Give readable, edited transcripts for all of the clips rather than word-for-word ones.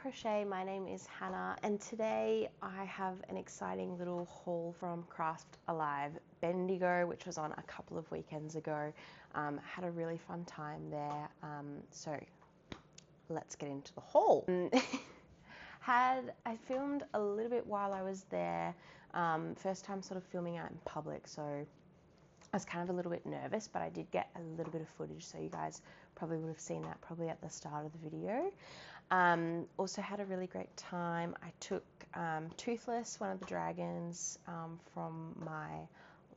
Crochet, my name is Hannah, and today I have an exciting little haul from Craft Alive Bendigo, which was on a couple of weekends ago. Had a really fun time there, so let's get into the haul. I filmed a little bit while I was there, first time sort of filming out in public, so I was kind of a little bit nervous, but I did get a little bit of footage, so you guys probably would have seen that probably at the start of the video. Also had a really great time. I took Toothless, one of the dragons, from my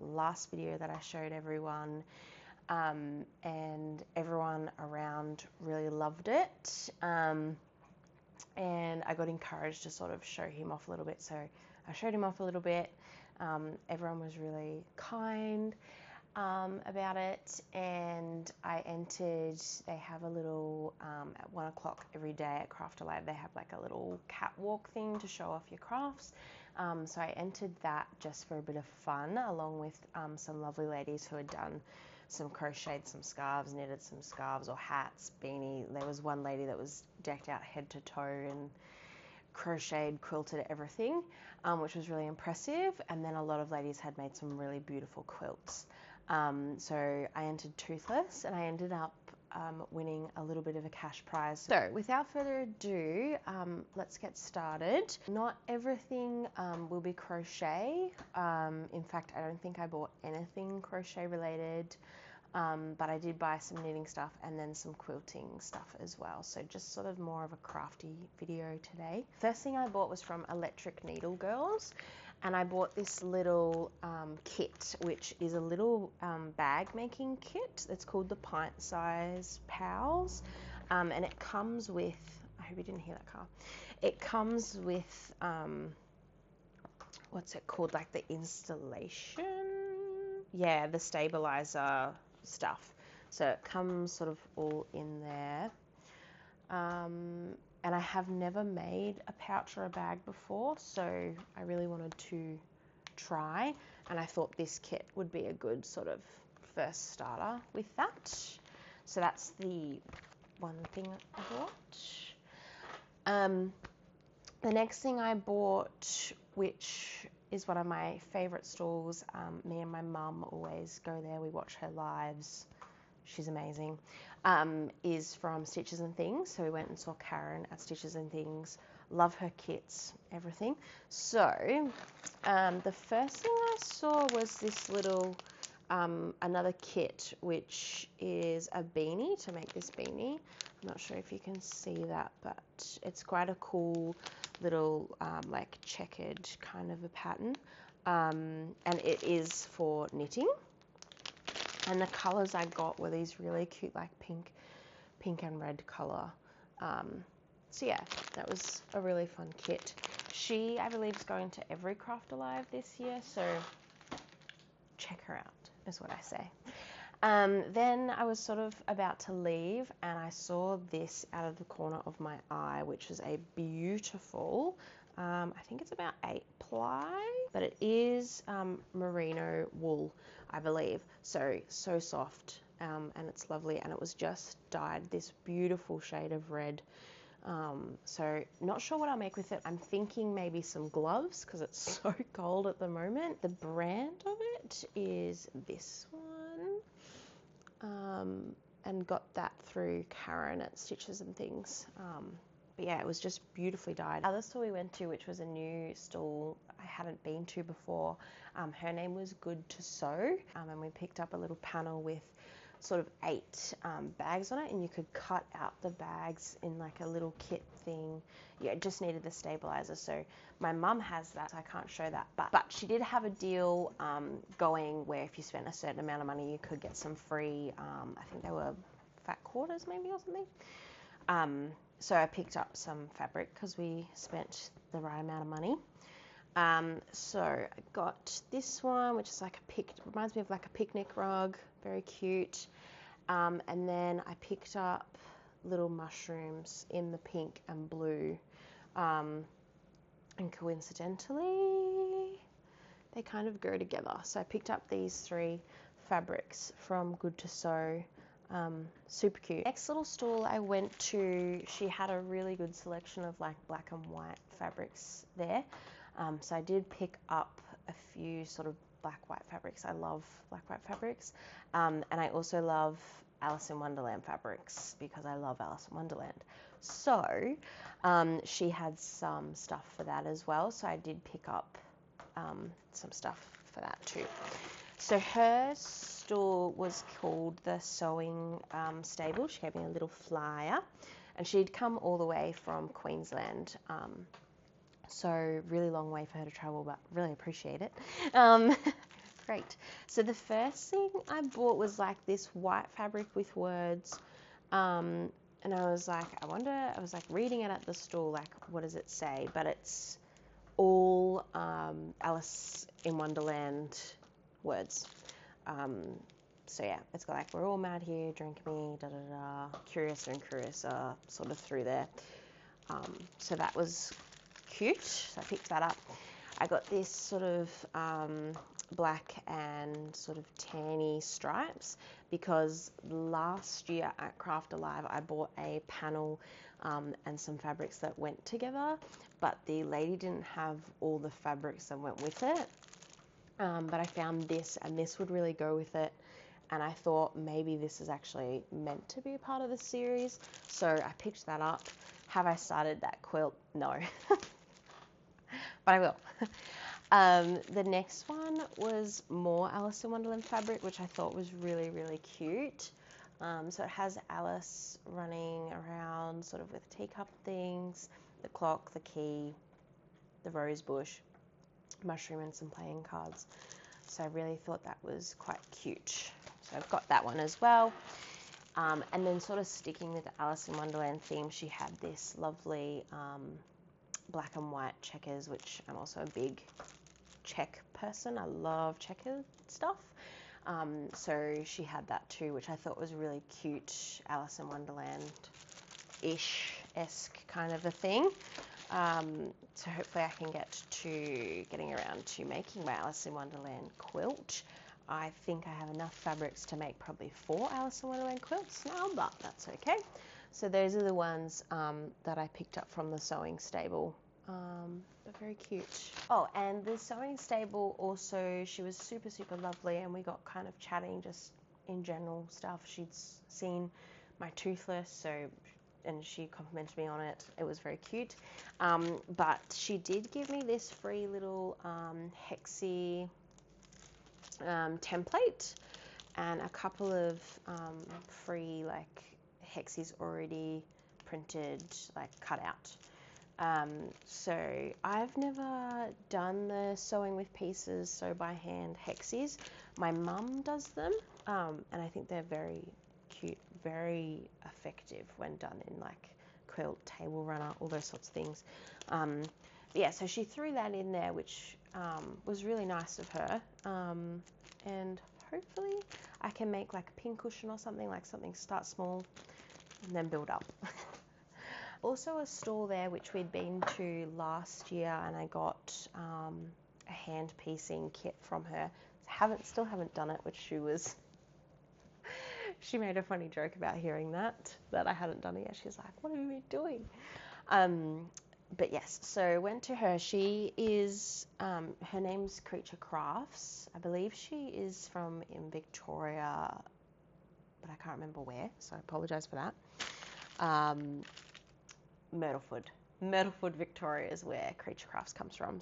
last video that I showed everyone, and everyone around really loved it. And I got encouraged to sort of show him off a little bit, so I showed him off a little bit. Everyone was really kind about it, and I entered. They have a little at 1 o'clock every day at Craft Alive, they have like a little catwalk thing to show off your crafts, so I entered that just for a bit of fun, along with some lovely ladies who had done some crocheted some scarves, knitted some scarves or hats, beanie. There was one lady that was decked out head to toe and crocheted, quilted everything, which was really impressive. And then a lot of ladies had made some really beautiful quilts. So I entered Toothless, and I ended up winning a little bit of a cash prize. So without further ado, let's get started. Not everything will be crochet. In fact, I don't think I bought anything crochet related, but I did buy some knitting stuff and then some quilting stuff as well. So just sort of more of a crafty video today. First thing I bought was from Electric Needle Girls, and I bought this little kit, which is a little bag making kit. It's called the Pint Size Pals, and it comes with, I hope you didn't hear that car, it comes with, what's it called, like the installation, yeah, the stabilizer stuff. So it comes sort of all in there. And I have never made a pouch or a bag before, so I really wanted to try, and I thought this kit would be a good sort of first starter with that. So that's the one thing I bought. The next thing I bought, which is one of my favorite stalls, me and my mum always go there, we watch her lives, she's amazing, is from Stitches and Things. So we went and saw Karen at Stitches and Things. Love her kits, everything. So the first thing I saw was this little another kit, which is a beanie, to make this beanie. I'm not sure if you can see that, but it's quite a cool little like checkered kind of a pattern, and it is for knitting. And the colors I got were these really cute, like pink and red color. So yeah, that was a really fun kit. She, I believe, is going to every Craft Alive this year, so check her out, is what I say. Then I was sort of about to leave, and I saw this out of the corner of my eye, which is a beautiful, I think it's about 8 ply, but it is merino wool, I believe. So soft, and it's lovely, and it was just dyed this beautiful shade of red. So not sure what I'll make with it. I'm thinking maybe some gloves, because it's so cold at the moment. The brand of it is this one, and got that through Karen at Stitches and Things. But yeah, it was just beautifully dyed. The other store we went to, which was a new stall I hadn't been to before, her name was Good to Sew, and we picked up a little panel with sort of 8 bags on it, and you could cut out the bags in like a little kit thing. Yeah, it just needed the stabilizer, so my mum has that, so I can't show that, but she did have a deal going where if you spent a certain amount of money, you could get some free, I think they were fat quarters maybe or something. So I picked up some fabric because we spent the right amount of money. So I got this one, which is like reminds me of like a picnic rug, very cute. And then I picked up little mushrooms in the pink and blue, and coincidentally, they kind of go together. So I picked up these 3 fabrics from Good to Sew. Super cute. Next little stall I went to, she had a really good selection of like black and white fabrics there. So I did pick up a few sort of black-white fabrics. I love black-white fabrics. And I also love Alice in Wonderland fabrics because I love Alice in Wonderland. So she had some stuff for that as well. So I did pick up some stuff for that too. So her store was called the Sewing Stable. She gave me a little flyer, and she'd come all the way from Queensland. So really long way for her to travel, but really appreciate it. Great. So the first thing I bought was like this white fabric with words. And I was like, I was like reading it at the store, like, what does it say? But it's all Alice in Wonderland words. So yeah, it's got like, we're all mad here, drink me, da da da, curious and curious sort of through there. So that was cute, so I picked that up. I got this sort of black and sort of tanny stripes because last year at Craft Alive I bought a panel and some fabrics that went together, but the lady didn't have all the fabrics that went with it. But I found this, and this would really go with it, and I thought maybe this is actually meant to be a part of the series, so I picked that up. Have I started that quilt? No. But I will. The next one was more Alice in Wonderland fabric, which I thought was really, really cute. So it has Alice running around sort of with teacup things, the clock, the key, the rose bush, mushroom, and some playing cards. So I really thought that was quite cute. So I've got that one as well. And then sort of sticking with the Alice in Wonderland theme, she had this lovely black and white checkers, which I'm also a big check person. I love checker stuff. So she had that too, which I thought was really cute, Alice in Wonderland-ish-esque kind of a thing. So hopefully I can get to getting around to making my Alice in Wonderland quilt. I think I have enough fabrics to make probably 4 Alice in Wonderland quilts now, but that's okay. So those are the ones that I picked up from the Sewing Stable. They're very cute. Oh, and the Sewing Stable also, she was super, super lovely, and we got kind of chatting just in general stuff. She'd seen my toothless, and she complimented me on it. It was very cute. But she did give me this free little hexie template and a couple of free like hexies already printed, like cut out. So I've never done the sewing with pieces, sew by hand hexies. My mum does them, and I think they're very cute, very effective when done in like quilt, table runner, all those sorts of things. Yeah, so she threw that in there, which was really nice of her. And hopefully I can make like a pincushion or something, like something start small and then build up. Also a store there which we'd been to last year, and I got a hand piecing kit from her. Still haven't done it, which she made a funny joke about hearing that I hadn't done it yet. She's like, what have you been doing? But yes, so went to her. She is, her name's Creature Crafts. I believe she is from in Victoria, but I can't remember where, so I apologise for that. Myrtleford, Victoria is where Creature Crafts comes from.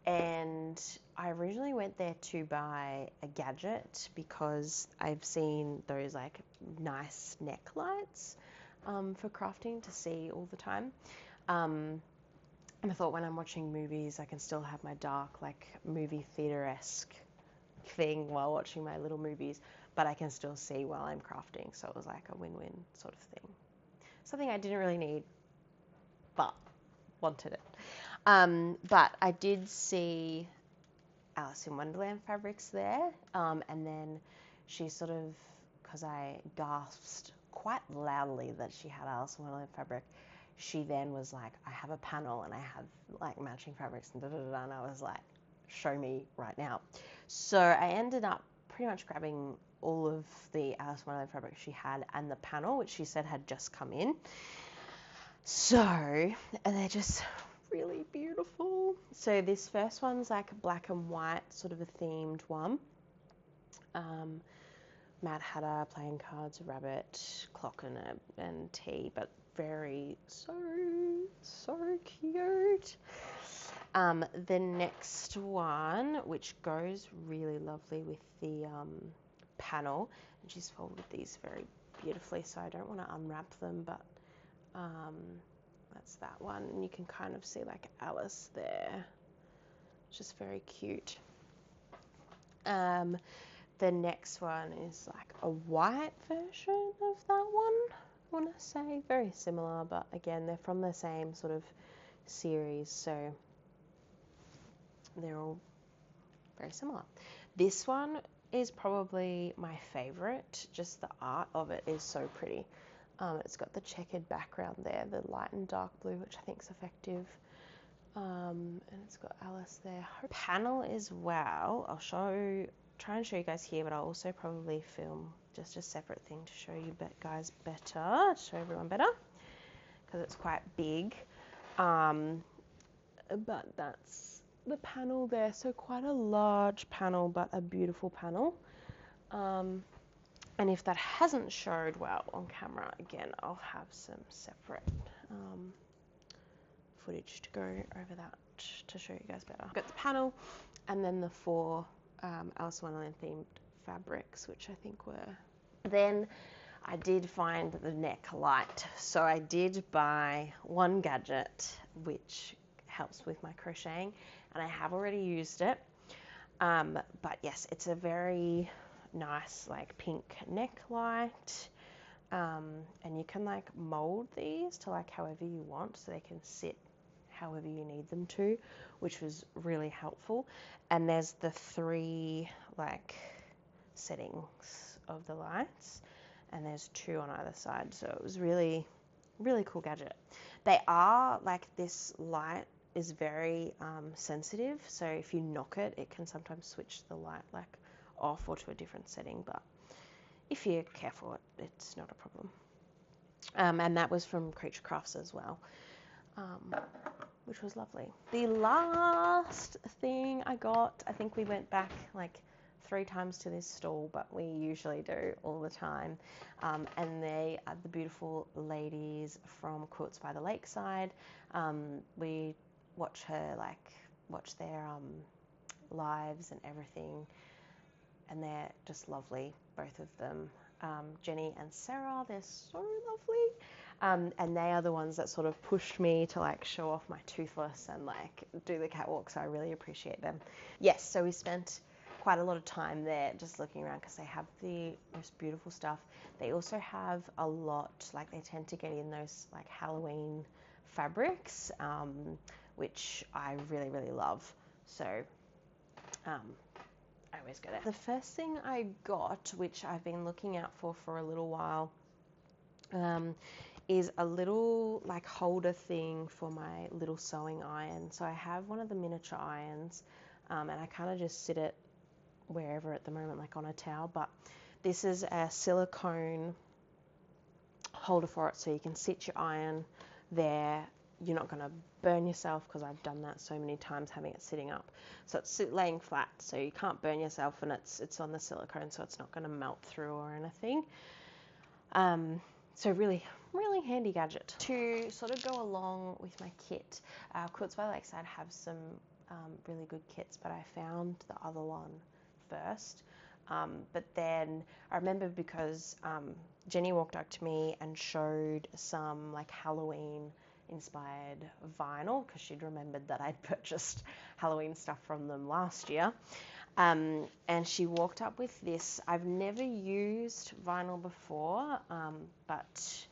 And I originally went there to buy a gadget because I've seen those like nice neck lights for crafting to see all the time. And I thought when I'm watching movies, I can still have my dark, like movie theater-esque thing while watching my little movies, but I can still see while I'm crafting. So it was like a win-win sort of thing. Something I didn't really need, but wanted it. But I did see Alice in Wonderland fabrics there, and then she sort of, because I gasped quite loudly that she had Alice in Wonderland fabric, she then was like, I have a panel and I have like matching fabrics and da da da, and I was like, show me right now. So I ended up pretty much grabbing all of the Alice Wonderland fabric she had and the panel, which she said had just come in. So, and they're just really beautiful. So this first one's like black and white, sort of a themed one. Mad Hatter, playing cards, a rabbit, clock and tea, but very so cute. The next one, which goes really lovely with the panel, and she's folded these very beautifully, so I don't want to unwrap them, but that's that one, and you can kind of see like Alice there, just very cute. The next one is like a white version of that one, I want to say. Very similar, but again, they're from the same sort of series, so they're all very similar. This one is probably my favorite. Just the art of it is so pretty. It's got the checkered background there, the light and dark blue, which I think is effective. And it's got Alice there. Her panel as well. I'll try and show you guys here, but I'll also probably film just a separate thing to show you guys better, to show everyone better, because it's quite big. But that's the panel there. So quite a large panel, but a beautiful panel. And if that hasn't showed well on camera, again, I'll have some separate footage to go over that to show you guys better. I've got the panel and then the 4 Alice Wonderland themed fabrics, which I think were. Then I did find the neck light. So I did buy one gadget, which helps with my crocheting, and I have already used it. But yes, it's a very nice like pink neck light. And you can like mold these to like however you want, so they can sit however you need them to, which was really helpful. And there's the 3 like settings of the lights, and there's 2 on either side, so it was really cool gadget. They are like, this light is very sensitive, so if you knock it, it can sometimes switch the light like off or to a different setting, but if you're careful, it's not a problem. And that was from Creature Crafts as well, which was lovely. The last thing I got, I think we went back like 3 times to this stall, but we usually do all the time. And they are the beautiful ladies from Quilts by the Lakeside. We watch their lives and everything, and they're just lovely, both of them. Jenny and Sarah, they're so lovely. And they are the ones that sort of pushed me to like show off my toothless and like do the catwalk, so I really appreciate them. Yes, so we spent quite a lot of time there just looking around, because they have the most beautiful stuff. They also have a lot, like they tend to get in those like Halloween fabrics, which I really love. So I always go there. The first thing I got, which I've been looking out for a little while, is a little like holder thing for my little sewing iron. So I have one of the miniature irons, and I kind of just sit it wherever at the moment, like on a towel, but this is a silicone holder for it, so you can sit your iron there. You're not going to burn yourself, because I've done that so many times having it sitting up. So it's laying flat, so you can't burn yourself, and it's on the silicone, so it's not going to melt through or anything. So really handy gadget. To sort of go along with my kit, Quilts by Lakeside have some really good kits, but I found the other one first. But then I remember, because Jenny walked up to me and showed some like Halloween inspired vinyl, because she'd remembered that I'd purchased Halloween stuff from them last year. And she walked up with this. I've never used vinyl before, but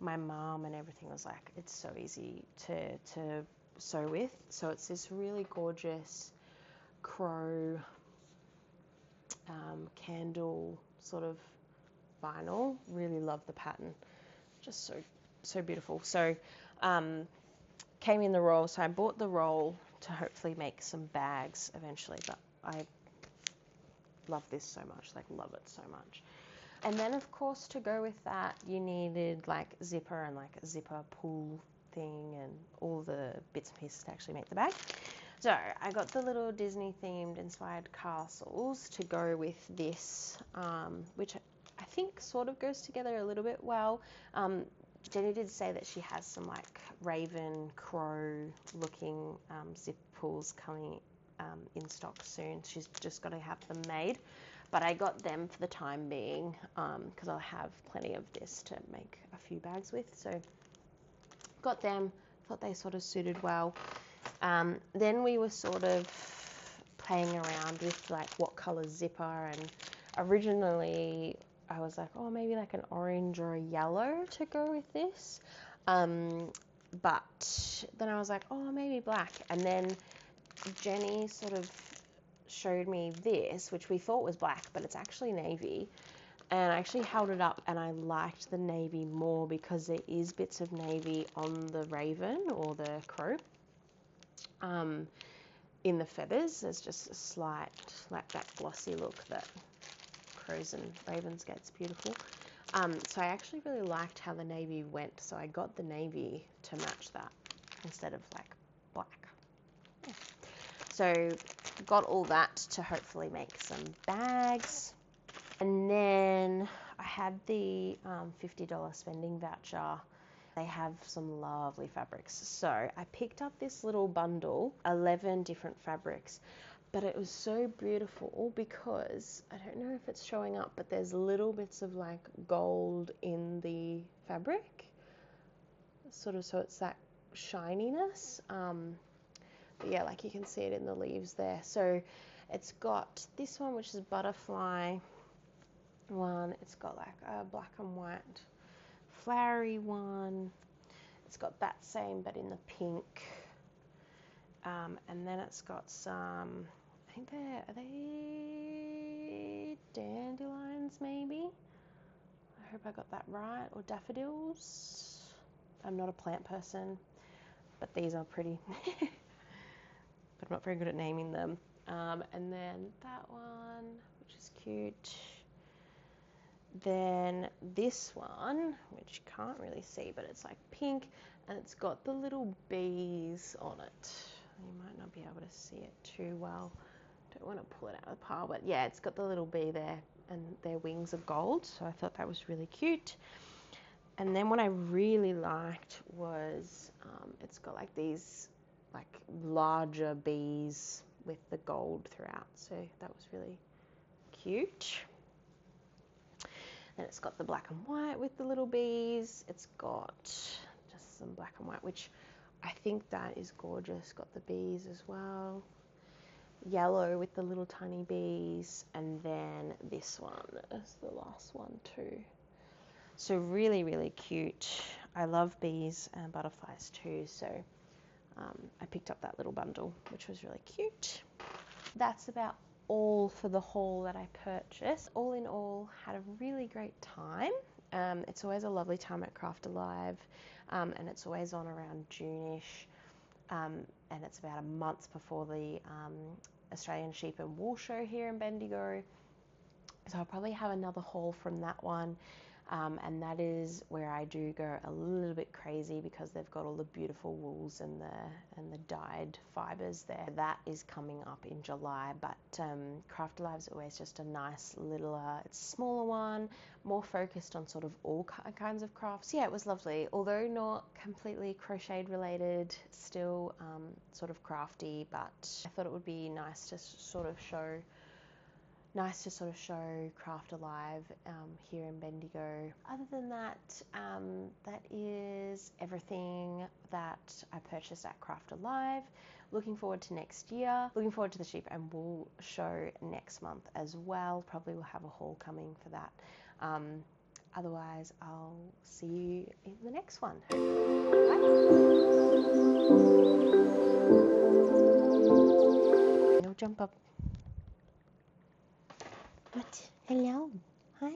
my mom and everything was like, it's so easy to sew with. So it's this really gorgeous crow candle sort of vinyl. Really love the pattern, just so beautiful. So came in the roll, so I bought the roll to hopefully make some bags eventually, but I love this so much, like love it so much. And then of course to go with that, you needed like zipper and like a zipper pull thing and all the bits and pieces to actually make the bag. So I got the little Disney themed inspired castles to go with this, which I think sort of goes together a little bit well. Jenny did say that she has some like raven crow looking zip pulls coming in stock soon. She's just got to have them made, but I got them for the time being because I'll have plenty of this to make a few bags with. So got them, thought they sort of suited well. Then we were sort of playing around with like what color zipper, and originally I was like, oh, maybe like an orange or a yellow to go with this, but then I was like, oh, maybe black. And then Jenny sort of showed me this, which we thought was black, but it's actually navy. And I actually held it up and I liked the navy more because there is bits of navy on the raven or the crow. In the feathers, there's just a slight, like that glossy look that crows and ravens get. It's beautiful. So I actually really liked how the navy went, so I got the navy to match that instead of like black. Yeah. So got all that to hopefully make some bags. And then I had the $50 spending voucher. They have some lovely fabrics. So I picked up this little bundle, 11 different fabrics, but it was so beautiful because I don't know if it's showing up, but there's little bits of like gold in the fabric, sort of, so it's that shininess. But yeah, like you can see it in the leaves there. So it's got this one, which is butterfly one. It's got like a black and white flowery one. It's got that same but in the pink, and then it's got some, I think are they dandelions maybe? I hope I got that right, or daffodils. I'm not a plant person, but these are pretty. But I'm not very good at naming them. And then that one, which is cute. Then this one, which you can't really see, but it's like pink, and it's got the little bees on it. You might not be able to see it too well. Don't want to pull it out of the pile, but yeah, it's got the little bee there, and their wings are gold, so I thought that was really cute. And then what I really liked was it's got like these like larger bees with the gold throughout, so that was really cute. And it's got the black and white with the little bees. It's got just some black and white, which I think that is gorgeous. Got the bees as well. Yellow with the little tiny bees. And then this one is the last one too. So really, really cute. I love bees and butterflies too. So I picked up that little bundle, which was really cute. That's about all for the haul that I purchased. All in all, had a really great time. It's always a lovely time at Craft Alive, and it's always on around June-ish, and it's about a month before the Australian Sheep and Wool Show here in Bendigo. So I'll probably have another haul from that one. And that is where I do go a little bit crazy because they've got all the beautiful wools and the dyed fibers there. That is coming up in July, but Craft Alive is always just a nice little, it's a smaller one, more focused on sort of all kinds of crafts. Yeah, it was lovely, although not completely crochet related, still sort of crafty, but I thought it would be nice to sort of show Craft Alive here in Bendigo. Other than that, that is everything that I purchased at Craft Alive. Looking forward to next year. Looking forward to the Sheep and Wool Show next month as well. Probably will have a haul coming for that. Otherwise, I'll see you in the next one. Bye. No jump up. What? Hello.